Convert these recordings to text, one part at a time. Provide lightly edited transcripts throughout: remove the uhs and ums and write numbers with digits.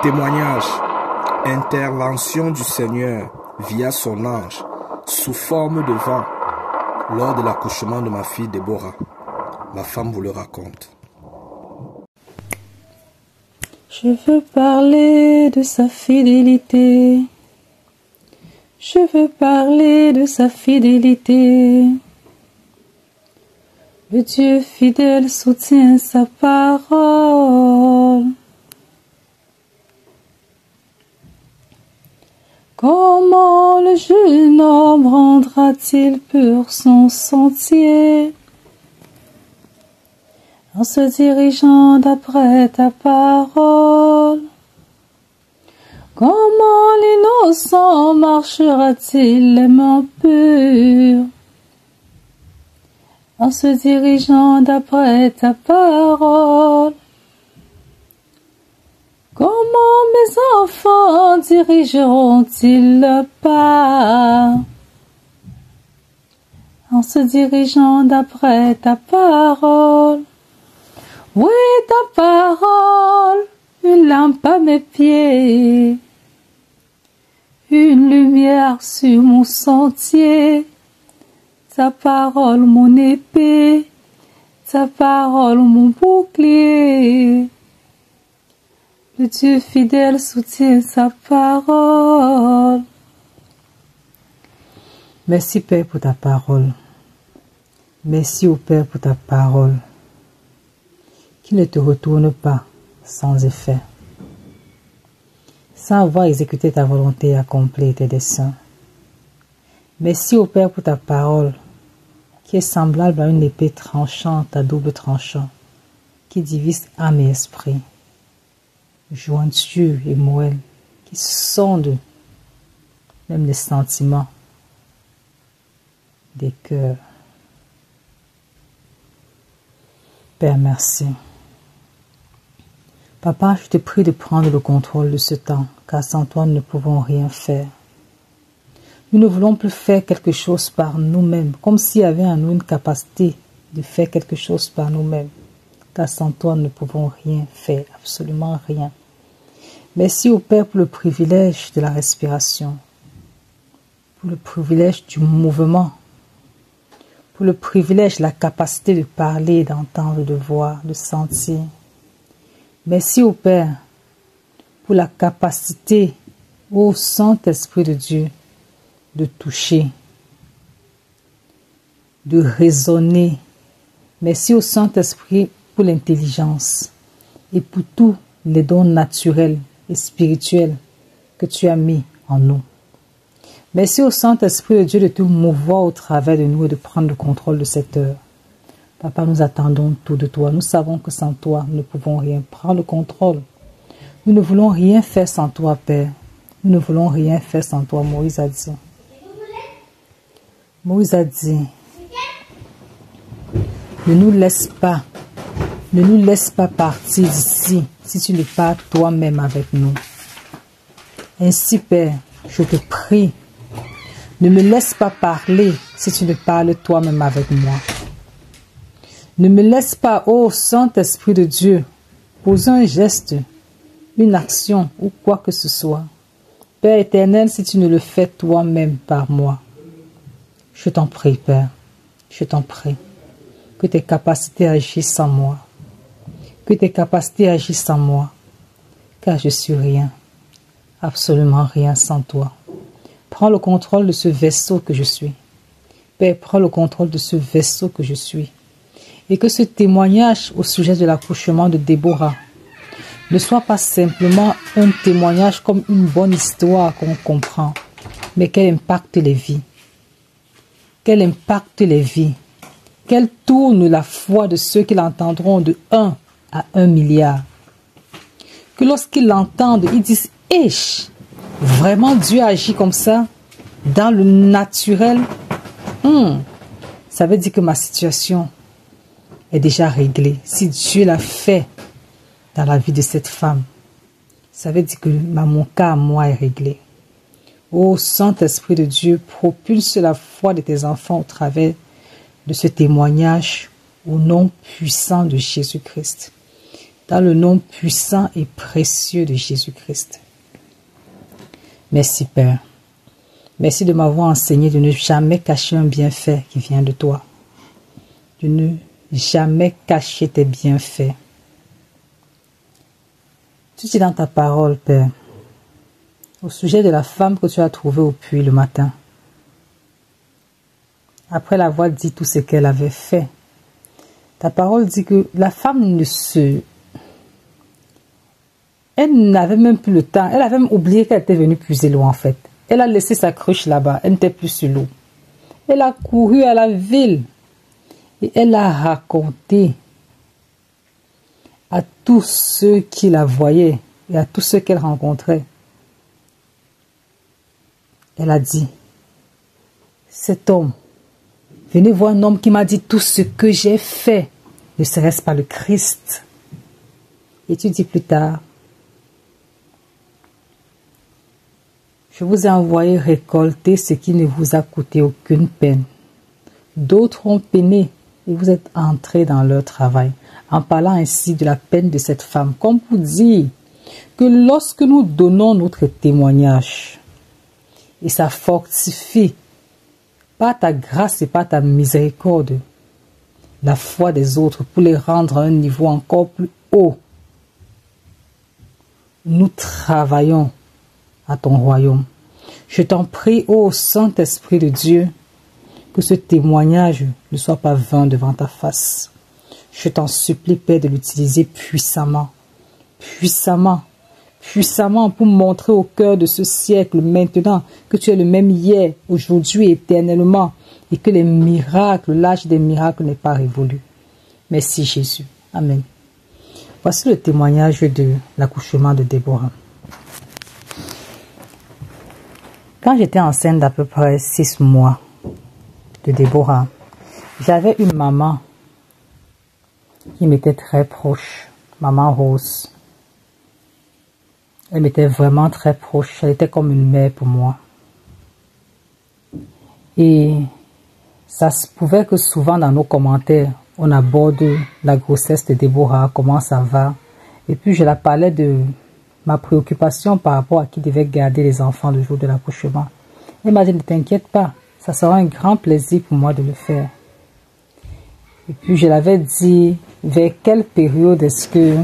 Témoignage. Intervention du Seigneur via son ange sous forme de vent lors de l'accouchement de ma fille Déborah. Ma femme vous le raconte. Je veux parler de sa fidélité. Je veux parler de sa fidélité. Le Dieu fidèle soutient sa parole. Comment le jeune homme rendra-t-il pur son sentier en se dirigeant d'après ta parole? Comment l'innocent marchera-t-il les mains pures en se dirigeant d'après ta parole? Comment mes enfants dirigeront-ils le pas en se dirigeant d'après ta parole? Oui, ta parole, une lampe à mes pieds, une lumière sur mon sentier. Ta parole, mon épée, ta parole, mon bouclier. Le Dieu fidèle soutient sa parole. Merci Père pour ta parole. Merci au Père pour ta parole, qui ne te retourne pas sans effet, sans avoir exécuté ta volonté et accompli tes desseins. Merci au Père pour ta parole, qui est semblable à une épée tranchante à double tranchant, qui divise âme et esprit, jointure et moelle, qui sonde même les sentiments des cœurs. Père, merci. Papa, je te prie de prendre le contrôle de ce temps, car sans toi, nous ne pouvons rien faire. Nous ne voulons plus faire quelque chose par nous-mêmes, comme s'il y avait en nous une capacité de faire quelque chose par nous-mêmes, car sans toi, nous ne pouvons rien faire, absolument rien. Merci au Père pour le privilège de la respiration, pour le privilège du mouvement, pour le privilège de la capacité de parler, d'entendre, de voir, de sentir. Merci au Père pour la capacité, ô Saint-Esprit de Dieu, de toucher, de raisonner. Merci au Saint-Esprit pour l'intelligence et pour tous les dons naturels et spirituels que tu as mis en nous. Merci au Saint-Esprit de Dieu de te mouvoir au travers de nous et de prendre le contrôle de cette heure. Papa, nous attendons tout de toi. Nous savons que sans toi, nous ne pouvons rien. Prends le contrôle. Nous ne voulons rien faire sans toi, Père. Nous ne voulons rien faire sans toi, Moïse a dit. Moïse a dit, ne nous laisse pas partir d'ici si tu ne pars toi-même avec nous. Ainsi, Père, je te prie, ne me laisse pas parler si tu ne parles toi-même avec moi. Ne me laisse pas, ô Saint-Esprit de Dieu, poser un geste, une action ou quoi que ce soit. Père éternel, si tu ne le fais toi-même par moi. Je t'en prie, Père, je t'en prie, que tes capacités agissent en moi. Que tes capacités agissent en moi, car je suis rien, absolument rien sans toi. Prends le contrôle de ce vaisseau que je suis. Père, prends le contrôle de ce vaisseau que je suis. Et que ce témoignage au sujet de l'accouchement de Déborah ne soit pas simplement un témoignage comme une bonne histoire qu'on comprend, mais qu'elle impacte les vies. Qu'elle impacte les vies. Qu'elle tourne la foi de ceux qui l'entendront de 1 à 1 milliard. Que lorsqu'ils l'entendent, ils disent « Eish, vraiment Dieu agit comme ça, dans le naturel. Ça veut dire que ma situation est déjà réglée. Si Dieu l'a fait dans la vie de cette femme, ça veut dire que mon cas à moi est réglé. Ô Saint-Esprit de Dieu, propulse la foi de tes enfants au travers de ce témoignage au nom puissant de Jésus-Christ. dans le nom puissant et précieux de Jésus-Christ. Merci Père. Merci de m'avoir enseigné de ne jamais cacher un bienfait qui vient de toi. De ne jamais cacher tes bienfaits. Tu dis dans ta parole, Père, au sujet de la femme que tu as trouvée au puits le matin, après l'avoir dit tout ce qu'elle avait fait, ta parole dit que la femme elle n'avait même plus le temps. Elle avait même oublié qu'elle était venue puiser l'eau en fait. Elle a laissé sa cruche là-bas. Elle n'était plus sur l'eau. Elle a couru à la ville. Et elle a raconté à tous ceux qui la voyaient et à tous ceux qu'elle rencontrait. Elle a dit, cet homme, venez voir un homme qui m'a dit tout ce que j'ai fait. Ne serait-ce pas le Christ? Et tu dis plus tard, je vous ai envoyé récolter ce qui ne vous a coûté aucune peine. D'autres ont peiné et vous êtes entrés dans leur travail, en parlant ainsi de la peine de cette femme, comme pour dire que lorsque nous donnons notre témoignage, et ça fortifie par ta grâce et par ta miséricorde, la foi des autres pour les rendre à un niveau encore plus haut, nous travaillons à ton royaume. Je t'en prie, ô Saint-Esprit de Dieu, que ce témoignage ne soit pas vain devant ta face. Je t'en supplie, Père, de l'utiliser puissamment, puissamment, puissamment pour montrer au cœur de ce siècle maintenant que tu es le même hier, aujourd'hui et éternellement, et que les miracles, l'âge des miracles n'est pas révolu. Merci Jésus. Amen. Voici le témoignage de l'accouchement de Déborah. Quand j'étais enceinte d'à peu près 6 mois de Déborah, j'avais une maman qui m'était très proche, maman Rose. Elle m'était vraiment très proche, elle était comme une mère pour moi. Et ça se pouvait que souvent dans nos commentaires, on aborde la grossesse de Déborah, comment ça va. Et puis je la parlais de ma préoccupation par rapport à qui devait garder les enfants le jour de l'accouchement. Elle m'a dit, ne t'inquiète pas, ça sera un grand plaisir pour moi de le faire. Et puis je l'avais dit vers quelle période est-ce que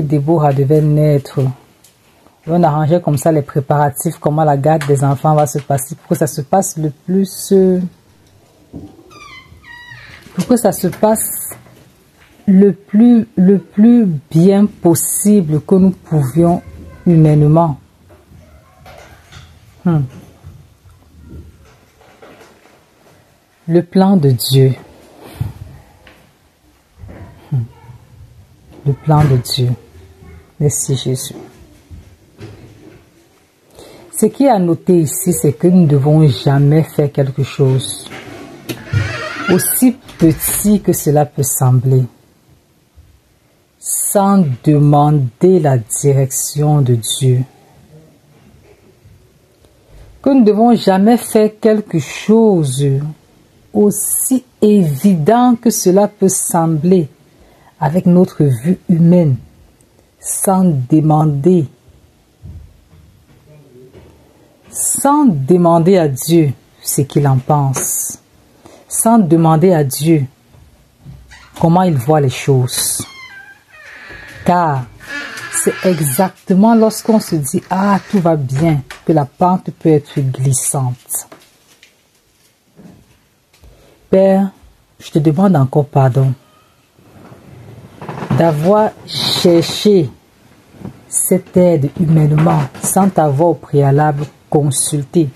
Déborah devait naître. Et on arrangeait comme ça les préparatifs, comment la garde des enfants va se passer, pour que ça se passe le plus bien possible que nous pouvions humainement. Le plan de Dieu. Le plan de Dieu. Merci Jésus. Ce qui est à noter ici, c'est que nous ne devons jamais faire quelque chose, aussi petit que cela peut sembler, sans demander la direction de Dieu. Que nous ne devons jamais faire quelque chose, aussi évident que cela peut sembler, avec notre vue humaine, sans demander à Dieu ce qu'il en pense, sans demander à Dieu comment il voit les choses. Car c'est exactement lorsqu'on se dit « Ah, tout va bien » que la pente peut être glissante. Père, je te demande encore pardon d'avoir cherché cette aide humainement sans t'avoir au préalable consulté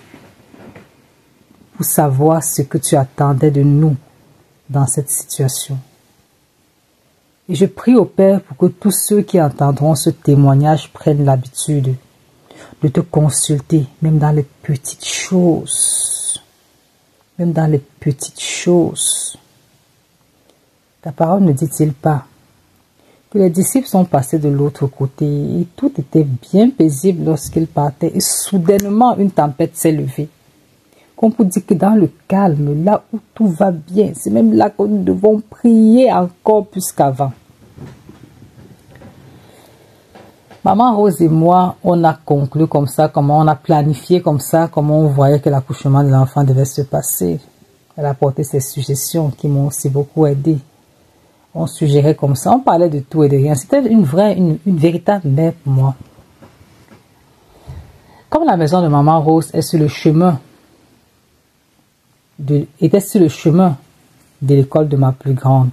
pour savoir ce que tu attendais de nous dans cette situation. Et je prie au Père pour que tous ceux qui entendront ce témoignage prennent l'habitude de te consulter, même dans les petites choses. Même dans les petites choses. Ta parole ne dit-il pas que les disciples sont passés de l'autre côté et tout était bien paisible lorsqu'ils partaient et soudainement une tempête s'est levée. Comme pour dire que dans le calme, là où tout va bien, c'est même là que nous devons prier encore plus qu'avant. Maman Rose et moi, on a conclu comme ça, comment on a planifié comme ça, comment on voyait que l'accouchement de l'enfant devait se passer. Elle a apporté ses suggestions qui m'ont aussi beaucoup aidé. On suggérait comme ça, on parlait de tout et de rien. C'était une véritable mère pour moi. Comme la maison de Maman Rose est sur le chemin, était sur le chemin de l'école de ma plus grande.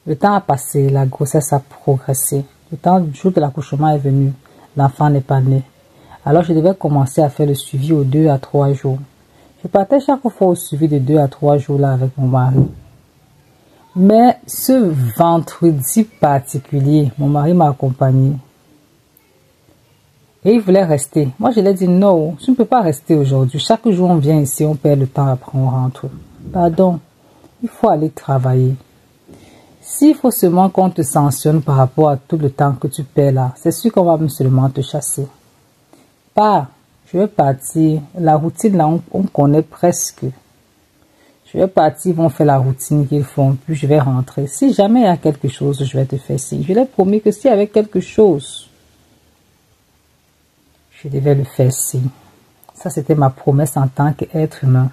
Le temps a passé, la grossesse a progressé. Le temps du jour de l'accouchement est venu. L'enfant n'est pas né. Alors je devais commencer à faire le suivi aux 2 à 3 jours. Je partais chaque fois au suivi de 2 à 3 jours là avec mon mari. Mais ce vendredi particulier, mon mari m'a accompagné. Et il voulait rester. Moi, je lui ai dit non, je ne peux pas rester aujourd'hui. Chaque jour, on vient ici, on perd le temps, après on rentre. Pardon, il faut aller travailler. S'il faut seulement qu'on te sanctionne par rapport à tout le temps que tu perds là, c'est sûr qu'on va seulement te chasser. Pas, je vais partir. La routine là, on connaît presque. Je vais partir, ils vont faire la routine qu'ils font, puis je vais rentrer. Si jamais il y a quelque chose, je vais te faire signe. Je l'ai promis que s'il y avait quelque chose, je devais le faire signe. Ça, c'était ma promesse en tant qu'être humain.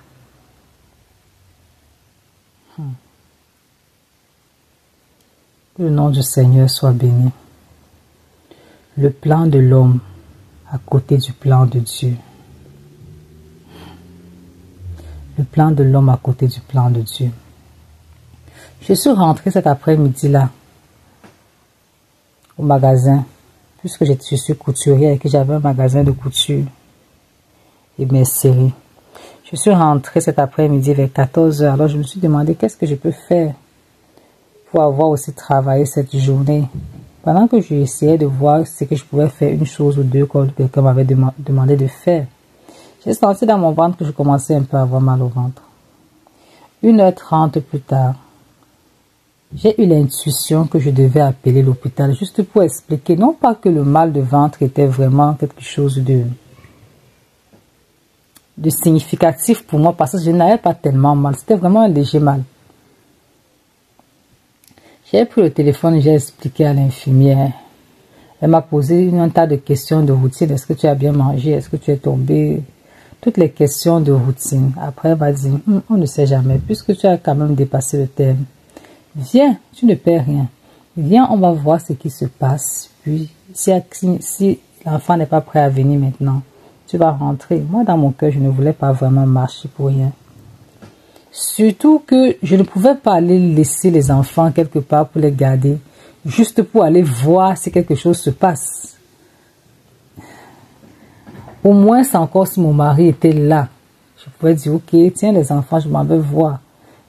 Que le nom du Seigneur soit béni. Le plan de l'homme à côté du plan de Dieu. Le plan de l'homme à côté du plan de Dieu. Je suis rentrée cet après-midi-là au magasin, puisque je suis couturière et que j'avais un magasin de couture et mercerie. Je suis rentrée cet après-midi vers 14 h. Alors je me suis demandé qu'est-ce que je peux faire pour avoir aussi travaillé cette journée. Pendant que j'essayais de voir ce que je pouvais faire, une chose ou deux que quelqu'un m'avait demandé de faire, j'ai senti dans mon ventre que je commençais un peu à avoir mal au ventre. 1h30 plus tard, j'ai eu l'intuition que je devais appeler l'hôpital juste pour expliquer, non pas que le mal de ventre était vraiment quelque chose de significatif pour moi, parce que je n'avais pas tellement mal, c'était vraiment un léger mal. J'ai pris le téléphone et j'ai expliqué à l'infirmière. Elle m'a posé un tas de questions de routine. Est-ce que tu as bien mangé? Est-ce que tu es tombé? Toutes les questions de routine. Après, elle m'a dit, on ne sait jamais, puisque tu as quand même dépassé le terme. Viens, tu ne perds rien. Viens, on va voir ce qui se passe. Puis, si l'enfant n'est pas prêt à venir maintenant, tu vas rentrer. Moi, dans mon cœur, je ne voulais pas vraiment marcher pour rien. Surtout que je ne pouvais pas aller laisser les enfants quelque part pour les garder, juste pour aller voir si quelque chose se passe. Au moins, c'est encore si mon mari était là. Je pouvais dire, ok, tiens les enfants, je m'en vais voir.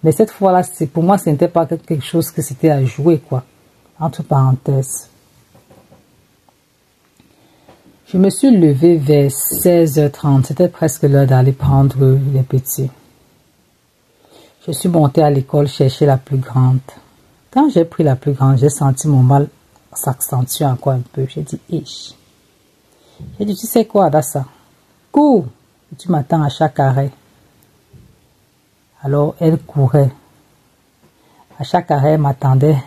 Mais cette fois-là, pour moi, ce n'était pas quelque chose que c'était à jouer, quoi. Entre parenthèses. Je me suis levée vers 16h30. C'était presque l'heure d'aller prendre les petits. Je suis montée à l'école chercher la plus grande. Quand j'ai pris la plus grande, j'ai senti mon mal s'accentuer encore un peu. J'ai dit, ish. J'ai dit, tu sais quoi, Adassa? Cours! Et tu m'attends à chaque arrêt. Alors, elle courait. À chaque arrêt, elle m'attendait.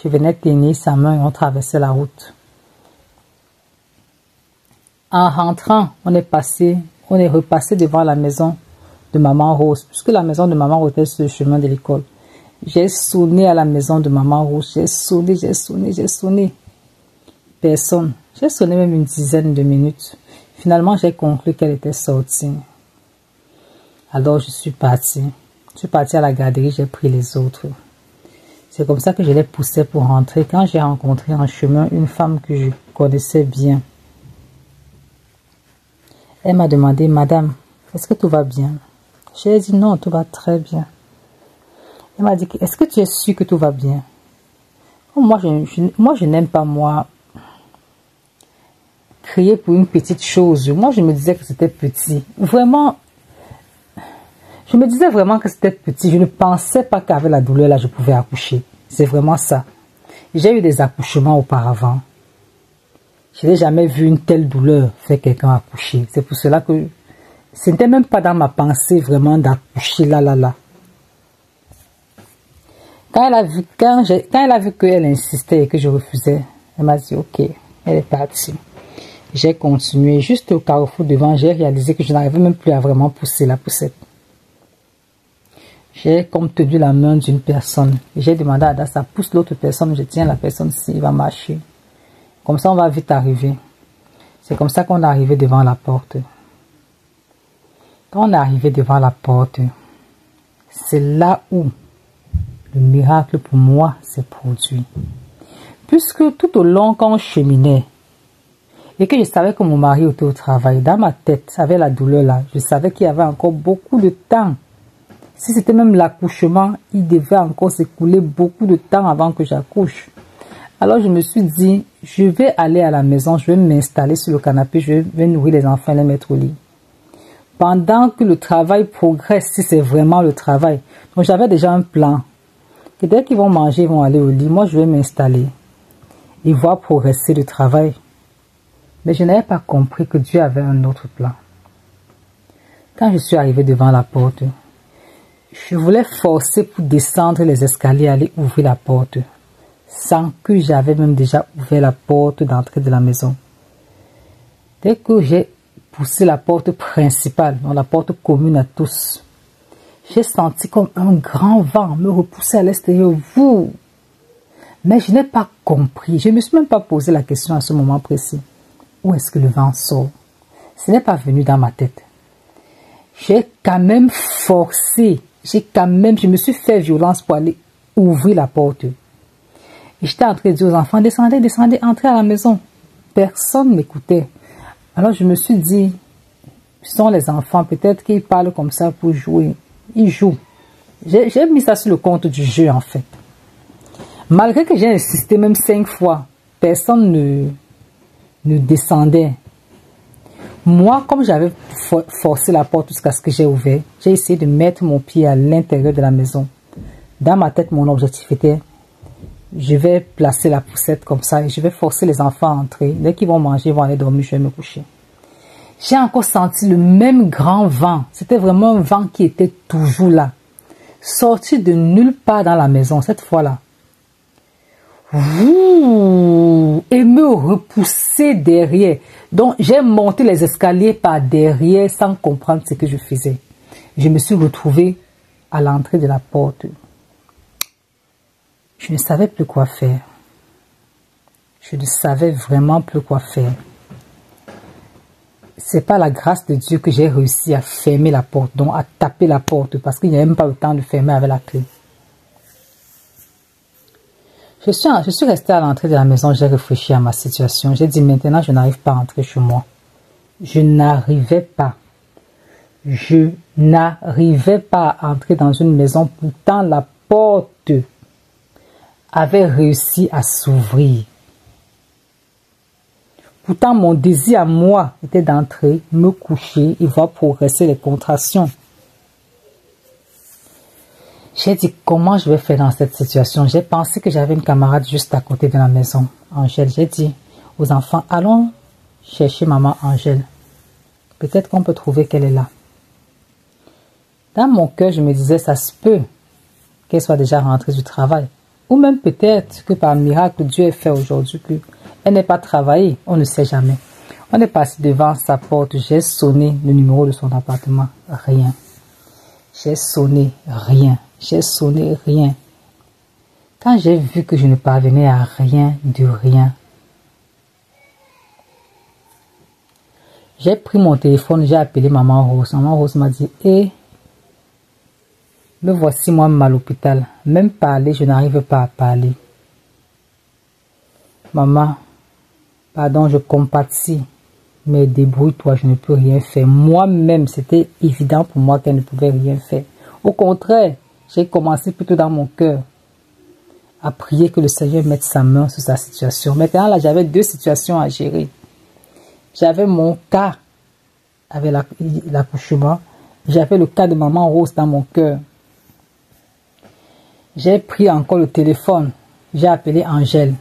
Je venais tenir sa main et on traversait la route. En rentrant, on est repassé devant la maison de Maman Rose, puisque la maison de Maman Rose était sur le chemin de l'école. J'ai sonné à la maison de Maman Rose. J'ai sonné. Personne. J'ai sonné même une dizaine de minutes. Finalement, j'ai conclu qu'elle était sortie. Alors, je suis partie. Je suis partie à la garderie, j'ai pris les autres. C'est comme ça que je les poussais pour rentrer. Quand j'ai rencontré en chemin une femme que je connaissais bien, elle m'a demandé, Madame, est-ce que tout va bien? J'ai dit non, tout va très bien. Elle m'a dit, est-ce que tu es sûre que tout va bien? Moi, je n'aime pas, crier pour une petite chose. Moi, je me disais que c'était petit. Vraiment, je me disais vraiment que c'était petit. Je ne pensais pas qu'avec la douleur, là, je pouvais accoucher. C'est vraiment ça. J'ai eu des accouchements auparavant. Je n'ai jamais vu une telle douleur faire quelqu'un accoucher. C'est pour cela que ce n'était même pas dans ma pensée vraiment d'accoucher là. Quand elle a vu qu'elle insistait et que je refusais, elle m'a dit ok, elle est partie. J'ai continué. Juste au carrefour devant, j'ai réalisé que je n'arrivais même plus à vraiment pousser la poussette. J'ai comme tenu la main d'une personne. J'ai demandé à Adassa, pousse l'autre personne, je tiens la personne ci, il va marcher. Comme ça, on va vite arriver. C'est comme ça qu'on est arrivé devant la porte. Quand on est arrivé devant la porte, c'est là où le miracle pour moi s'est produit. Puisque tout au long, quand on cheminait, et que je savais que mon mari était au travail, dans ma tête, avec la douleur là, je savais qu'il y avait encore beaucoup de temps. Si c'était même l'accouchement, il devait encore s'écouler beaucoup de temps avant que j'accouche. Alors je me suis dit, je vais aller à la maison, je vais m'installer sur le canapé, je vais nourrir les enfants et les mettre au lit. Pendant que le travail progresse, si c'est vraiment le travail. Donc j'avais déjà un plan. Et dès qu'ils vont manger, ils vont aller au lit. Moi, je vais m'installer et voir progresser le travail. Mais je n'avais pas compris que Dieu avait un autre plan. Quand je suis arrivé devant la porte, je voulais forcer pour descendre les escaliers et aller ouvrir la porte, sans que j'avais même déjà ouvert la porte d'entrée de la maison. Dès que j'ai poussé la porte principale, donc la porte commune à tous, j'ai senti comme un grand vent me repousser à l'extérieur. Mais je n'ai pas compris. Je ne me suis même pas posé la question à ce moment précis. Où est-ce que le vent sort? Ce n'est pas venu dans ma tête. J'ai quand même forcé. Je me suis fait violence pour aller ouvrir la porte. Et j'étais en train de dire aux enfants, descendez, entrez à la maison. Personne ne m'écoutait. Alors je me suis dit, ce sont les enfants, peut-être qu'ils parlent comme ça pour jouer. Ils jouent. J'ai mis ça sur le compte du jeu en fait. Malgré que j'ai insisté même 5 fois, personne ne descendait. Moi, comme j'avais forcé la porte jusqu'à ce que j'ai ouvert, j'ai essayé de mettre mon pied à l'intérieur de la maison. Dans ma tête, mon objectif était, je vais placer la poussette comme ça et je vais forcer les enfants à entrer. Dès qu'ils vont manger, ils vont aller dormir, je vais me coucher. J'ai encore senti le même grand vent. C'était vraiment un vent qui était toujours là. Sorti de nulle part dans la maison, cette fois-là. Et me repousser derrière. Donc, j'ai monté les escaliers par derrière sans comprendre ce que je faisais. Je me suis retrouvée à l'entrée de la porte. Je ne savais plus quoi faire. Je ne savais vraiment plus quoi faire. C'est pas la grâce de Dieu que j'ai réussi à fermer la porte, donc à taper la porte, parce qu'il n'y a même pas le temps de fermer avec la clé. Je suis restée à l'entrée de la maison, j'ai réfléchi à ma situation. J'ai dit maintenant je n'arrive pas à entrer chez moi. Je n'arrivais pas. Je n'arrivais pas à entrer dans une maison, pourtant la porte avait réussi à s'ouvrir. Pourtant mon désir à moi était d'entrer, me coucher et voir progresser les contractions. J'ai dit, comment je vais faire dans cette situation? J'ai pensé que j'avais une camarade juste à côté de la maison, Angèle. J'ai dit aux enfants, allons chercher maman Angèle. Peut-être qu'on peut trouver qu'elle est là. Dans mon cœur, je me disais, ça se peut qu'elle soit déjà rentrée du travail. Ou même peut-être que par miracle, Dieu ait fait aujourd'hui qu'elle n'ait pas travaillé. On ne sait jamais. On est passé devant sa porte. J'ai sonné le numéro de son appartement. Rien. J'ai sonné rien. J'ai sonné rien. Quand j'ai vu que je ne parvenais à rien de rien, j'ai pris mon téléphone, j'ai appelé maman Rose. Maman Rose m'a dit, me voici moi-même à l'hôpital. Même parler, je n'arrive pas à parler. Maman, pardon, je compatis, mais débrouille-toi, je ne peux rien faire. Moi-même, c'était évident pour moi qu'elle ne pouvait rien faire. Au contraire, j'ai commencé plutôt dans mon cœur à prier que le Seigneur mette sa main sur sa situation. Maintenant, là, j'avais 2 situations à gérer. J'avais mon cas avec l'accouchement. J'avais le cas de maman Rose dans mon cœur. J'ai pris encore le téléphone. J'ai appelé Angèle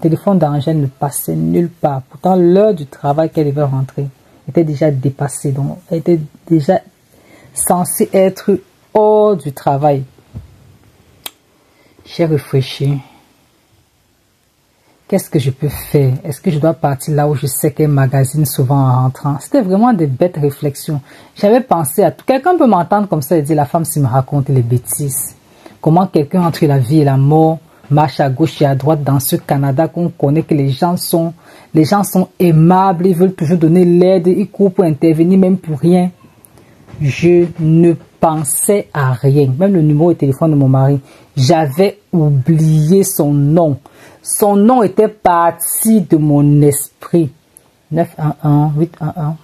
téléphone d'Angèle ne passait nulle part. Pourtant, l'heure du travail qu'elle devait rentrer était déjà dépassée. Donc, elle était déjà censée être hors du travail. J'ai réfléchi. Qu'est-ce que je peux faire? Est-ce que je dois partir là où je sais qu'elle magasine souvent en rentrant? C'était vraiment des bêtes réflexions. J'avais pensé à tout. Quelqu'un peut m'entendre comme ça et dire, la femme s'il me raconte les bêtises. Comment quelqu'un entre la vie et la mort marche à gauche et à droite dans ce Canada qu'on connaît, que les gens sont aimables, ils veulent toujours donner l'aide, ils courent pour intervenir, même pour rien. Je ne pensais à rien. Même le numéro de téléphone de mon mari, j'avais oublié son nom. Son nom était parti de mon esprit. 911-811.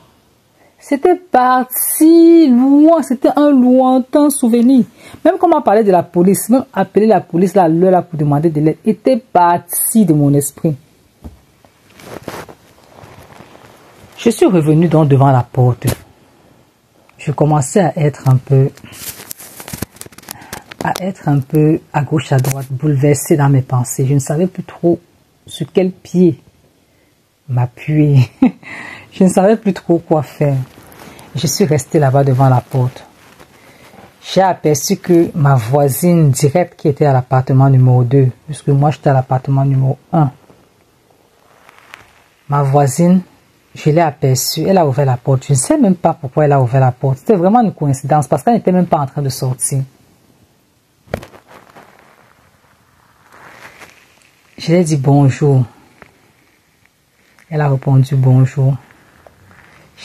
C'était parti loin. C'était un lointain souvenir. Même quand on m'a parlé de la police, même appeler la police là, l'heure là pour demander de l'aide, était parti de mon esprit. Je suis revenu donc devant la porte. Je commençais à être un peu à gauche, à droite, bouleversé dans mes pensées. Je ne savais plus trop sur quel pied m'appuyer. Je ne savais plus trop quoi faire. Je suis resté là-bas devant la porte. J'ai aperçu que ma voisine directe qui était à l'appartement numéro 2, puisque moi j'étais à l'appartement numéro 1. Ma voisine, je l'ai aperçue, elle a ouvert la porte. Je ne sais même pas pourquoi elle a ouvert la porte. C'était vraiment une coïncidence parce qu'elle n'était même pas en train de sortir. Je lui ai dit bonjour. Elle a répondu bonjour.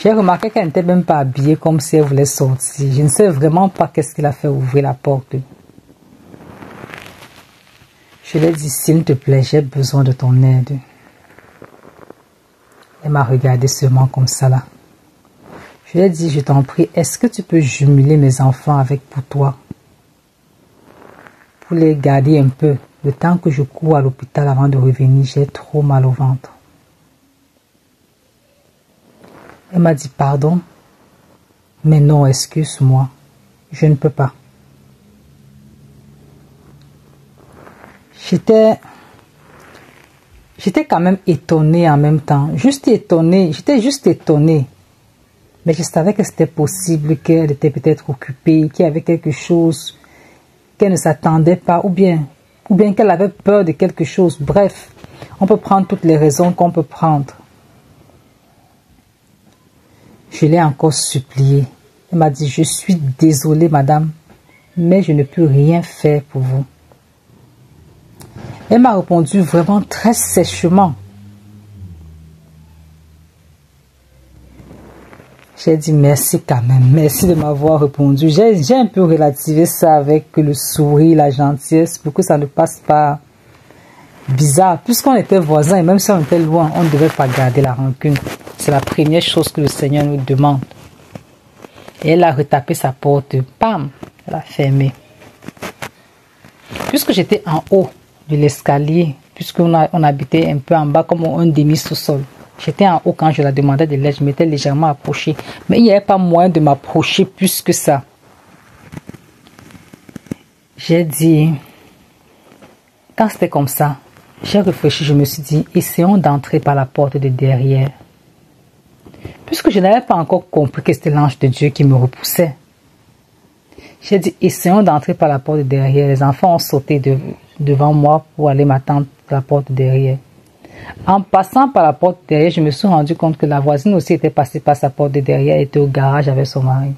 J'ai remarqué qu'elle n'était même pas habillée comme si elle voulait sortir. Je ne sais vraiment pas qu'est-ce qui l'a fait ouvrir la porte. Je lui ai dit, s'il te plaît, j'ai besoin de ton aide. Elle m'a regardé seulement comme ça là. Je lui ai dit, je t'en prie, est-ce que tu peux jumeler mes enfants avec pour toi? Pour les garder un peu. Le temps que je cours à l'hôpital avant de revenir, j'ai trop mal au ventre. Elle m'a dit pardon, mais non, excuse-moi, je ne peux pas. J'étais quand même étonnée en même temps, j'étais juste étonnée. Mais je savais que c'était possible qu'elle était peut-être occupée, qu'il y avait quelque chose qu'elle ne s'attendait pas, ou bien qu'elle avait peur de quelque chose. Bref, on peut prendre toutes les raisons qu'on peut prendre. Je l'ai encore supplié. Elle m'a dit, je suis désolée, madame, mais je ne peux rien faire pour vous. Elle m'a répondu vraiment très sèchement. J'ai dit merci quand même, merci de m'avoir répondu. J'ai un peu relativisé ça avec le sourire, la gentillesse, pour que ça ne passe pas bizarre. Puisqu'on était voisins et même si on était loin, on ne devait pas garder la rancune. C'est la première chose que le Seigneur nous demande. Et elle a retapé sa porte. Pam! Elle a fermé. Puisque j'étais en haut de l'escalier, puisqu'on habitait un peu en bas comme un demi-sous-sol. J'étais en haut quand je la demandais de l'aide. Je m'étais légèrement approché. Mais il n'y avait pas moyen de m'approcher plus que ça. J'ai dit... Quand c'était comme ça, j'ai réfléchi. Je me suis dit, essayons d'entrer par la porte de derrière. Puisque je n'avais pas encore compris que c'était l'ange de Dieu qui me repoussait. J'ai dit, essayons d'entrer par la porte de derrière. Les enfants ont sauté devant moi pour aller m'attendre à la porte de derrière. En passant par la porte de derrière, je me suis rendu compte que la voisine aussi était passée par sa porte de derrière et était au garage avec son mari.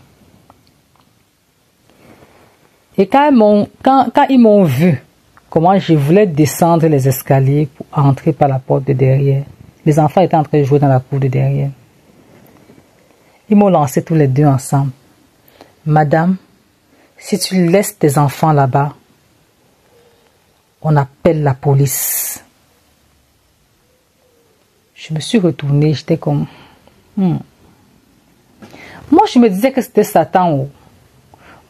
Et quand ils m'ont vu, comment je voulais descendre les escaliers pour entrer par la porte de derrière, les enfants étaient en train de jouer dans la cour de derrière. Ils m'ont lancé tous les deux ensemble. Madame, si tu laisses tes enfants là-bas, on appelle la police. Je me suis retournée, j'étais comme... Moi, je me disais que c'était Satan.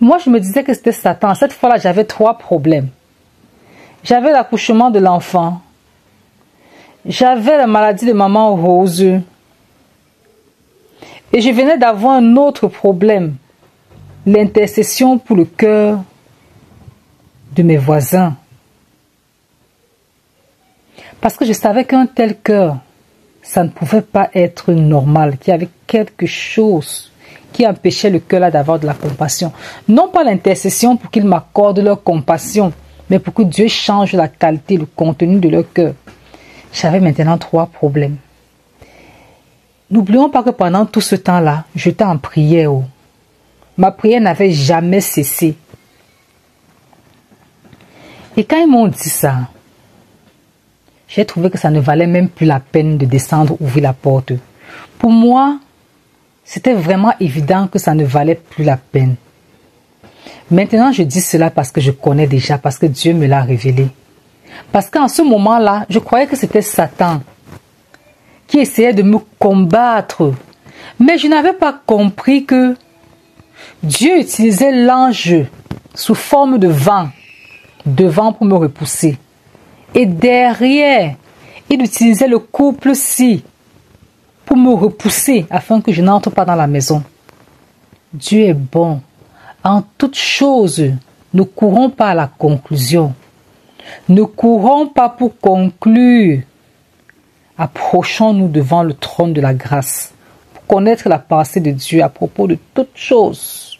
Moi, je me disais que c'était Satan. Cette fois-là, j'avais 3 problèmes. J'avais l'accouchement de l'enfant. J'avais la maladie de maman Rose. Et je venais d'avoir un autre problème. L'intercession pour le cœur de mes voisins. Parce que je savais qu'un tel cœur, ça ne pouvait pas être normal, qu'il y avait quelque chose qui empêchait le cœur là d'avoir de la compassion. Non pas l'intercession pour qu'il m'accorde leur compassion, mais pour que Dieu change la qualité, le contenu de leur cœur. J'avais maintenant 3 problèmes. N'oublions pas que pendant tout ce temps-là, j'étais en prière. Ma prière n'avait jamais cessé. Et quand ils m'ont dit ça, j'ai trouvé que ça ne valait même plus la peine de descendre, ouvrir la porte. Pour moi, c'était vraiment évident que ça ne valait plus la peine. Maintenant, je dis cela parce que je connais déjà, parce que Dieu me l'a révélé. Parce qu'en ce moment-là, je croyais que c'était Satan qui essayait de me combattre. Mais je n'avais pas compris que Dieu utilisait l'ange sous forme de vent, devant pour me repousser. Et derrière, il utilisait le couple-ci pour me repousser afin que je n'entre pas dans la maison. Dieu est bon. En toutes choses, ne courons pas à la conclusion. Ne courons pas pour conclure. Approchons-nous devant le trône de la grâce pour connaître la pensée de Dieu à propos de toutes choses.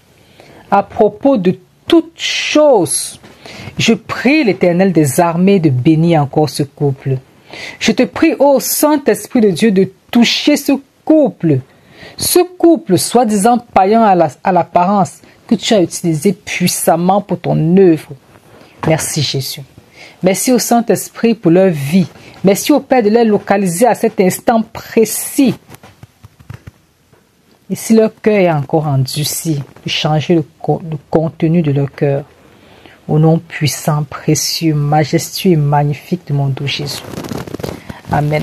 À propos de toutes choses. Je prie l'Éternel des armées de bénir encore ce couple. Je te prie, ô Saint-Esprit de Dieu, de toucher ce couple. Ce couple, soi-disant païen à l'apparence, que tu as utilisé puissamment pour ton œuvre. Merci Jésus. Merci au Saint-Esprit pour leur vie. Merci au Père de les localiser à cet instant précis. Et si leur cœur est encore endurci, de changer le contenu de leur cœur. Au nom puissant, précieux, majestueux et magnifique de mon doux Jésus. Amen.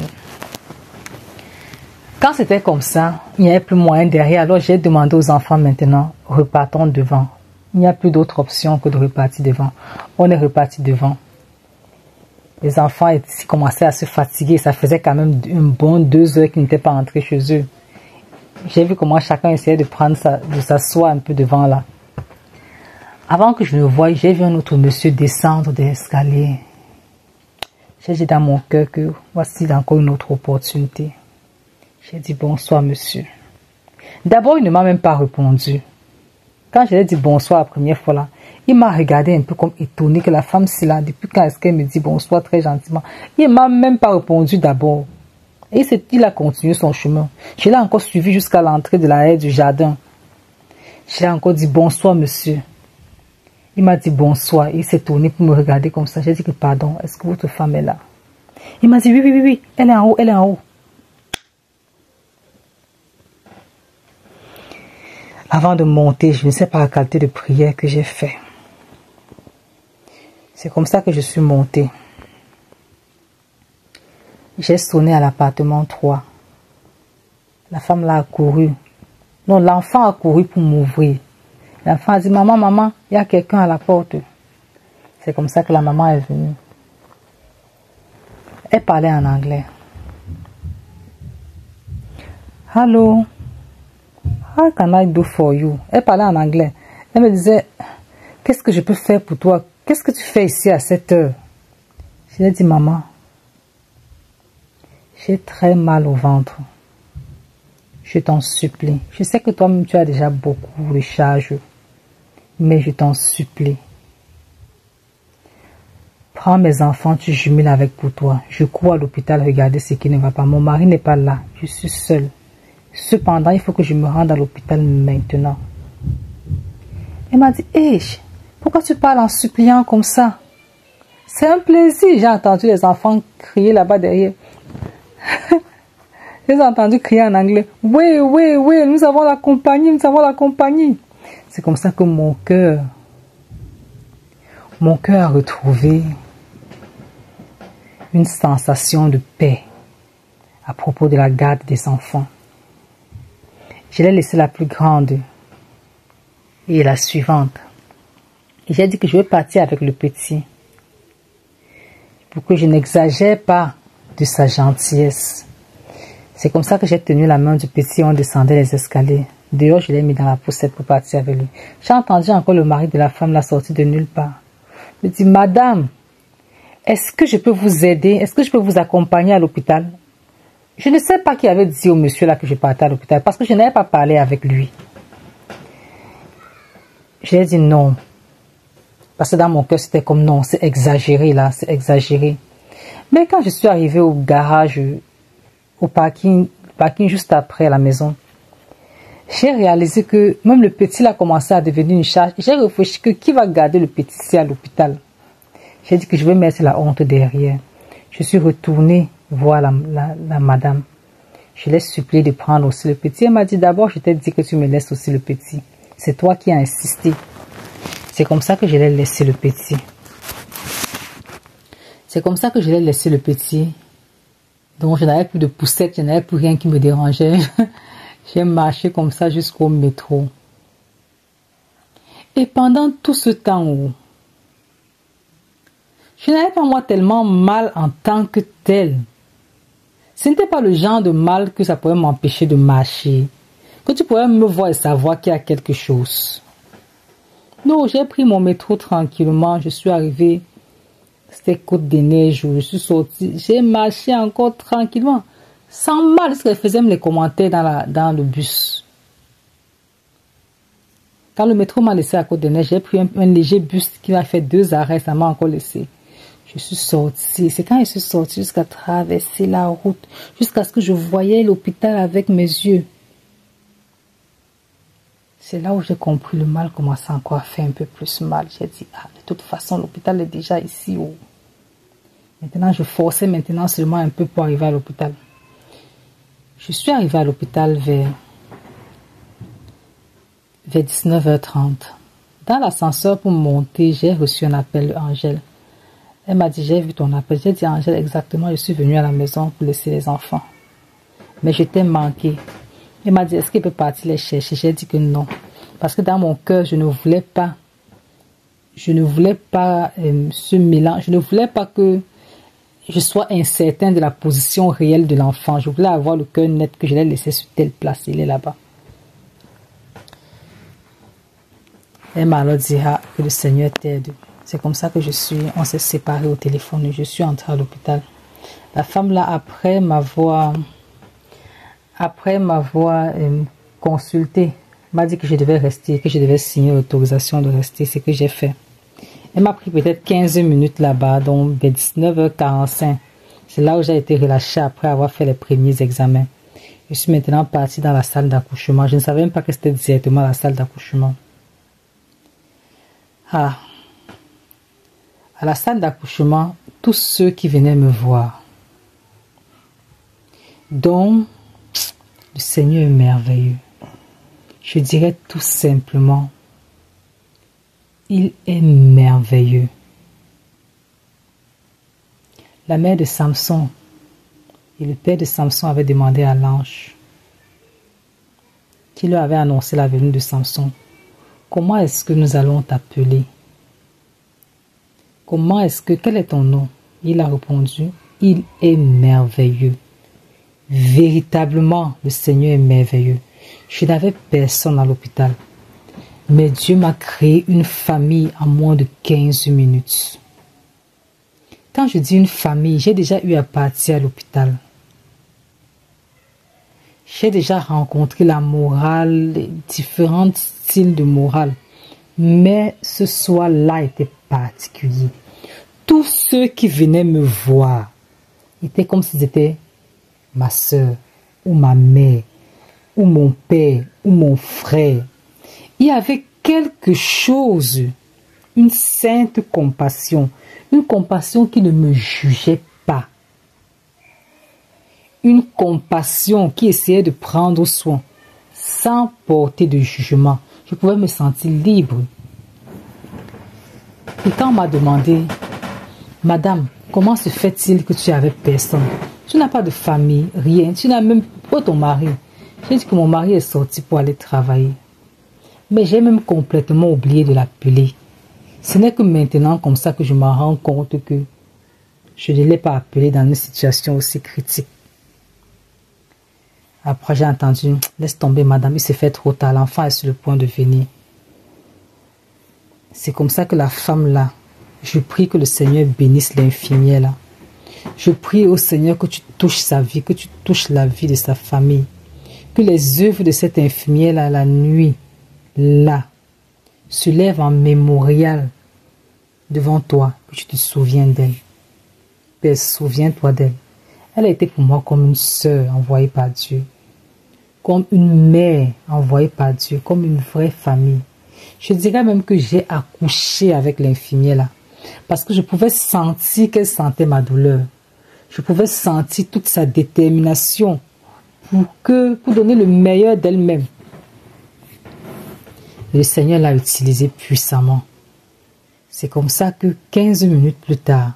Quand c'était comme ça, il n'y avait plus moyen derrière. Alors j'ai demandé aux enfants maintenant, repartons devant. Il n'y a plus d'autre option que de repartir devant. On est reparti devant. Les enfants commençaient à se fatiguer. Ça faisait quand même un bon 2 heures qu'ils n'étaient pas entrés chez eux. J'ai vu comment chacun essayait de s'asseoir un peu devant là. Avant que je ne voie, j'ai vu un autre monsieur descendre des escaliers. J'ai dit dans mon cœur que voici encore une autre opportunité. J'ai dit bonsoir monsieur. D'abord, il ne m'a même pas répondu. Quand je lui ai dit bonsoir la première fois là, il m'a regardé un peu comme étonné que la femme c'est là. Depuis quand est-ce qu'elle me dit bonsoir très gentiment? Il ne m'a même pas répondu d'abord. Et il a continué son chemin. Je l'ai encore suivi jusqu'à l'entrée de la haie du jardin. Je lui ai encore dit bonsoir monsieur. Il m'a dit bonsoir. Il s'est tourné pour me regarder comme ça. J'ai dit que pardon, est-ce que votre femme est là? Il m'a dit oui, elle est en haut, elle est en haut. Avant de monter, je ne sais pas la qualité de prière que j'ai fait. C'est comme ça que je suis montée. J'ai sonné à l'appartement 3. La femme là a couru. Non, l'enfant a couru pour m'ouvrir. L'enfant a dit, maman, il y a quelqu'un à la porte. C'est comme ça que la maman est venue. Elle parlait en anglais. Hello. How can I do for you? Elle parlait en anglais. Elle me disait, qu'est-ce que je peux faire pour toi? Qu'est-ce que tu fais ici à cette heure? Je lui ai dit, maman, j'ai très mal au ventre. Je t'en supplie. Je sais que toi-même tu as déjà beaucoup de charges, mais je t'en supplie. Prends mes enfants, tu jumelles avec pour toi. Je cours à l'hôpital regarder ce qui ne va pas. Mon mari n'est pas là. Je suis seule. Cependant, il faut que je me rende à l'hôpital maintenant. Elle m'a dit, hey, pourquoi tu parles en suppliant comme ça? C'est un plaisir. J'ai entendu les enfants crier là-bas derrière. J'ai entendu crier en anglais. Oui, nous avons la compagnie, C'est comme ça que mon cœur a retrouvé une sensation de paix à propos de la garde des enfants. Je l'ai laissé la plus grande et la suivante. Et j'ai dit que je vais partir avec le petit pour que je n'exagère pas de sa gentillesse. C'est comme ça que j'ai tenu la main du petit, on descendait les escaliers. Dehors, je l'ai mis dans la poussette pour partir avec lui. J'ai entendu encore le mari de la femme la sortie de nulle part. Il me dit, madame, est-ce que je peux vous aider? Est-ce que je peux vous accompagner à l'hôpital? Je ne sais pas qui avait dit au monsieur là que je partais à l'hôpital parce que je n'avais pas parlé avec lui. J'ai dit non. Parce que dans mon cœur, c'était comme non, c'est exagéré là, c'est exagéré. Mais quand je suis arrivée au garage, au parking juste après la maison, j'ai réalisé que même le petit a commencé à devenir une charge. J'ai réfléchi que qui va garder le petit ici à l'hôpital? J'ai dit que je vais mettre la honte derrière. Je suis retournée voir la madame. Je l'ai supplié de prendre aussi le petit. Elle m'a dit d'abord, je t'ai dit que tu me laisses aussi le petit. C'est toi qui as insisté. C'est comme ça que je l'ai laissé le petit. C'est comme ça que je l'ai laissé le petit. Donc je n'avais plus de poussette, je n'avais plus rien qui me dérangeait. J'ai marché comme ça jusqu'au métro. Et pendant tout ce temps, je n'avais pas moi tellement mal en tant que tel. Ce n'était pas le genre de mal que ça pouvait m'empêcher de marcher. Que tu pouvais me voir et savoir qu'il y a quelque chose. Non, j'ai pris mon métro tranquillement. Je suis arrivé. C'était Côte des Neiges où je suis sorti. J'ai marché encore tranquillement. Sans mal, ce qu'elle faisait me les commentaires dans le bus. Quand le métro m'a laissé à Côte des Neiges, j'ai pris un léger bus qui m'a fait 2 arrêts. Ça m'a encore laissé. Je suis sortie. C'est quand je suis sortie jusqu'à traverser la route. Jusqu'à ce que je voyais l'hôpital avec mes yeux. C'est là où j'ai compris le mal commençait encore à faire un peu plus mal. J'ai dit, de toute façon, l'hôpital est déjà ici. Oh. Maintenant, je forçais maintenant seulement un peu pour arriver à l'hôpital. Je suis arrivée à l'hôpital vers 19h30. Dans l'ascenseur pour monter, j'ai reçu un appel d'Angèle. Elle m'a dit, j'ai vu ton appel. J'ai dit, Angèle, exactement, je suis venue à la maison pour laisser les enfants. Mais je t'ai manqué. Elle m'a dit, est-ce qu'elle peut partir les chercher? J'ai dit que non. Parce que dans mon cœur, je ne voulais pas ce mélange. Je ne voulais pas que je sois incertain de la position réelle de l'enfant. Je voulais avoir le cœur net que je l'ai laissé sur telle place. Il est là-bas. Elle m'a alors dit, que le Seigneur t'aide. C'est comme ça que on s'est séparés au téléphone et je suis entrée à l'hôpital. La femme là, après m'avoir consulté, m'a dit que je devais rester, que je devais signer l'autorisation de rester. C'est ce que j'ai fait. Elle m'a pris peut-être 15 minutes là-bas, donc vers 19h45. C'est là où j'ai été relâchée après avoir fait les premiers examens. Je suis maintenant partie dans la salle d'accouchement. Je ne savais même pas que c'était directement la salle d'accouchement. À la salle d'accouchement, tous ceux qui venaient me voir. Donc, le Seigneur est merveilleux. Je dirais tout simplement, il est merveilleux. La mère de Samson et le père de Samson avaient demandé à l'ange qui leur avait annoncé la venue de Samson, comment est-ce que nous allons t'appeler? Quel est ton nom? Il a répondu, il est merveilleux. Véritablement, le Seigneur est merveilleux. Je n'avais personne à l'hôpital. Mais Dieu m'a créé une famille en moins de 15 minutes. Quand je dis une famille, j'ai déjà eu à partir à l'hôpital. J'ai déjà rencontré la morale, les différents styles de morale. Mais ce soir-là était particulier. Tous ceux qui venaient me voir étaient comme s'ils étaient ma soeur, ou ma mère, ou mon père, ou mon frère. Il y avait quelque chose, une sainte compassion, une compassion qui ne me jugeait pas. Une compassion qui essayait de prendre soin, sans porter de jugement. Je pouvais me sentir libre. Et quand on m'a demandé, Madame, comment se fait-il que tu es avec personne? Tu n'as pas de famille, rien. Tu n'as même pas ton mari. J'ai dit que mon mari est sorti pour aller travailler. Mais j'ai même complètement oublié de l'appeler. Ce n'est que maintenant comme ça que je me rends compte que je ne l'ai pas appelé dans une situation aussi critique. Après j'ai entendu, laisse tomber madame, il s'est fait trop tard, l'enfant est sur le point de venir. C'est comme ça que la femme là Je prie que le Seigneur bénisse l'infirmière là. Je prie au Seigneur que tu touches sa vie, que tu touches la vie de sa famille. Que les œuvres de cette infirmière là, la nuit, là, se lèvent en mémorial devant toi, que tu te souviens d'elle. Père, souviens-toi d'elle. Elle a été pour moi comme une sœur envoyée par Dieu, comme une mère envoyée par Dieu, comme une vraie famille. Je dirais même que j'ai accouché avec l'infirmière là, parce que je pouvais sentir qu'elle sentait ma douleur. Je pouvais sentir toute sa détermination pour donner le meilleur d'elle-même. Le Seigneur l'a utilisée puissamment. C'est comme ça que 15 minutes plus tard,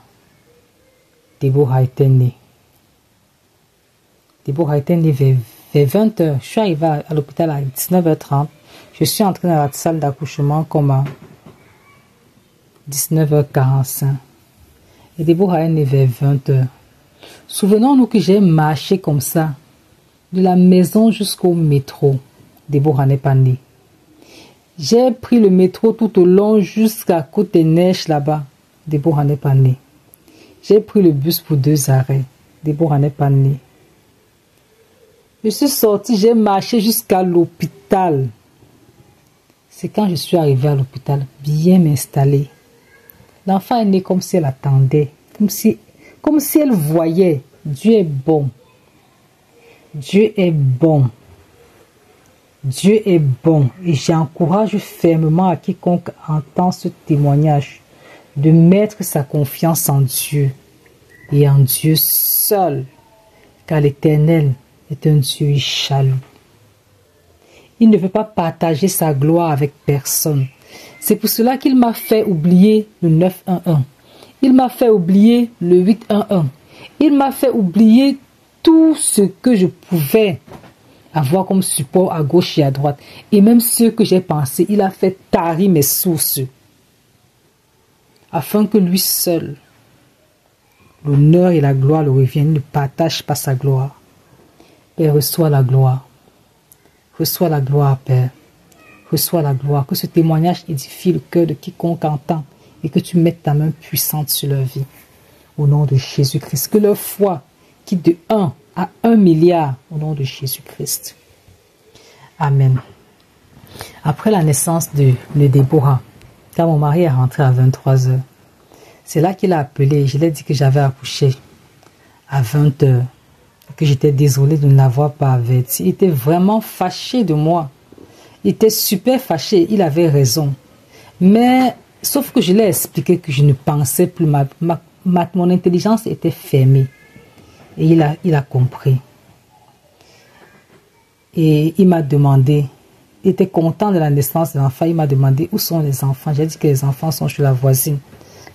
Déborah était née. Déborah était née vers 20 h. Je suis arrivée à l'hôpital à 19h30. Je suis entrée dans la salle d'accouchement comme à 19h45. Et Déborah est née vers 20 h. Souvenons-nous que j'ai marché comme ça, de la maison jusqu'au métro. Déborah n'est pas née. J'ai pris le métro tout au long jusqu'à Côte-des-Neiges là-bas. Déborah n'est pas née. J'ai pris le bus pour 2 arrêts. Déborah n'est pas née. Je suis sortie, j'ai marché jusqu'à l'hôpital. C'est quand je suis arrivée à l'hôpital, bien m'installer. L'enfant est né comme si elle attendait, comme si elle voyait. Dieu est bon. Dieu est bon. Dieu est bon. Et j'encourage fermement à quiconque entend ce témoignage de mettre sa confiance en Dieu et en Dieu seul, car l'Éternel est un Dieu jaloux. Il ne veut pas partager sa gloire avec personne. C'est pour cela qu'il m'a fait oublier le 911. Il m'a fait oublier le 811. Il m'a fait oublier tout ce que je pouvais avoir comme support à gauche et à droite. Et même ce que j'ai pensé, il a fait tarir mes sources. Afin que lui seul, l'honneur et la gloire le reviennent, ne partage pas sa gloire. Père, reçois la gloire. Reçois la gloire, Père. Reçois la gloire. Que ce témoignage édifie le cœur de quiconque entend et que tu mettes ta main puissante sur leur vie. Au nom de Jésus-Christ. Que leur foi quitte de 1 à 1 milliard au nom de Jésus-Christ. Amen. Après la naissance de Déborah, quand mon mari est rentré à 23 h, c'est là qu'il a appelé. Je lui ai dit que j'avais accouché à 20 h. Que j'étais désolée de ne l'avoir pas averti. Il était vraiment fâché de moi. Il était super fâché. Il avait raison. Mais, sauf que je l'ai expliqué que je ne pensais plus. Mon intelligence était fermée. Et il a compris. Et il m'a demandé, il était content de la naissance de l'enfant. Il m'a demandé où sont les enfants. J'ai dit que les enfants sont chez la voisine,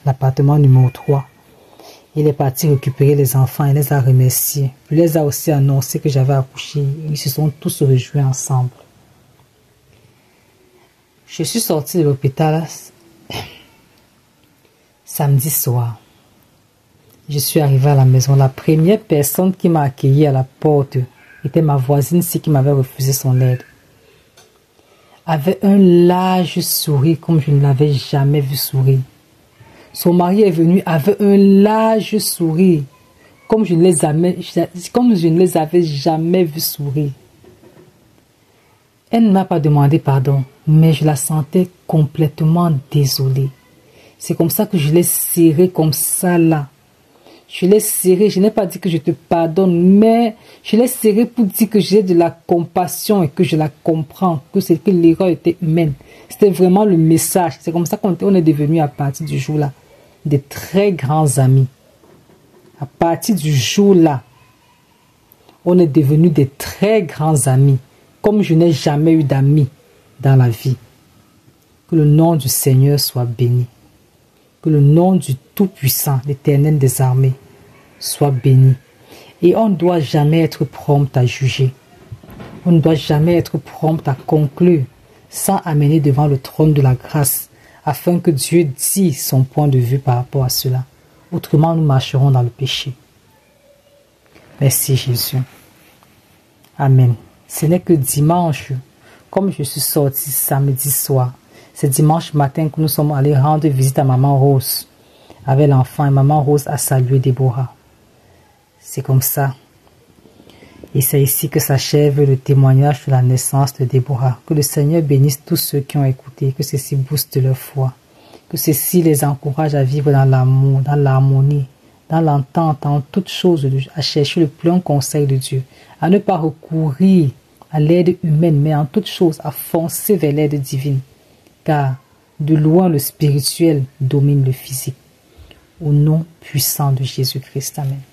l'appartement numéro 3. Il est parti récupérer les enfants, il les a remerciés. Il les a aussi annoncé que j'avais accouché. Ils se sont tous rejoints ensemble. Je suis sortie de l'hôpital samedi soir. Je suis arrivée à la maison. La première personne qui m'a accueillie à la porte était ma voisine qui m'avait refusé son aide. Avait un large sourire comme je ne l'avais jamais vu sourire. Son mari est venu avec un large sourire, comme je ne les avais jamais vus sourire. Elle ne m'a pas demandé pardon, mais je la sentais complètement désolée. C'est comme ça que je l'ai serrée comme ça là. Je l'ai serrée, je n'ai pas dit que je te pardonne, mais je l'ai serrée pour dire que j'ai de la compassion et que je la comprends, que l'erreur était humaine. C'était vraiment le message. C'est comme ça qu'on est devenu à partir du jour là des très grands amis. À partir du jour là, on est devenus des très grands amis, comme je n'ai jamais eu d'amis dans la vie. Que le nom du Seigneur soit béni. Que le nom du Tout-Puissant, l'Éternel des armées, soit béni. Et on ne doit jamais être prompt à juger. On ne doit jamais être prompt à conclure sans amener devant le trône de la grâce, afin que Dieu dise son point de vue par rapport à cela. Autrement, nous marcherons dans le péché. Merci Jésus. Amen. Ce n'est que dimanche, comme je suis sortie samedi soir, c'est dimanche matin que nous sommes allés rendre visite à Maman Rose. avec l'enfant et maman Rose a salué Déborah. C'est comme ça. Et c'est ici que s'achève le témoignage de la naissance de Déborah. Que le Seigneur bénisse tous ceux qui ont écouté, que ceci booste leur foi, que ceci les encourage à vivre dans l'amour, dans l'harmonie, dans l'entente, en toutes choses, à chercher le plein conseil de Dieu, à ne pas recourir à l'aide humaine, mais en toutes choses, à foncer vers l'aide divine, car de loin le spirituel domine le physique. Au nom puissant de Jésus-Christ. Amen.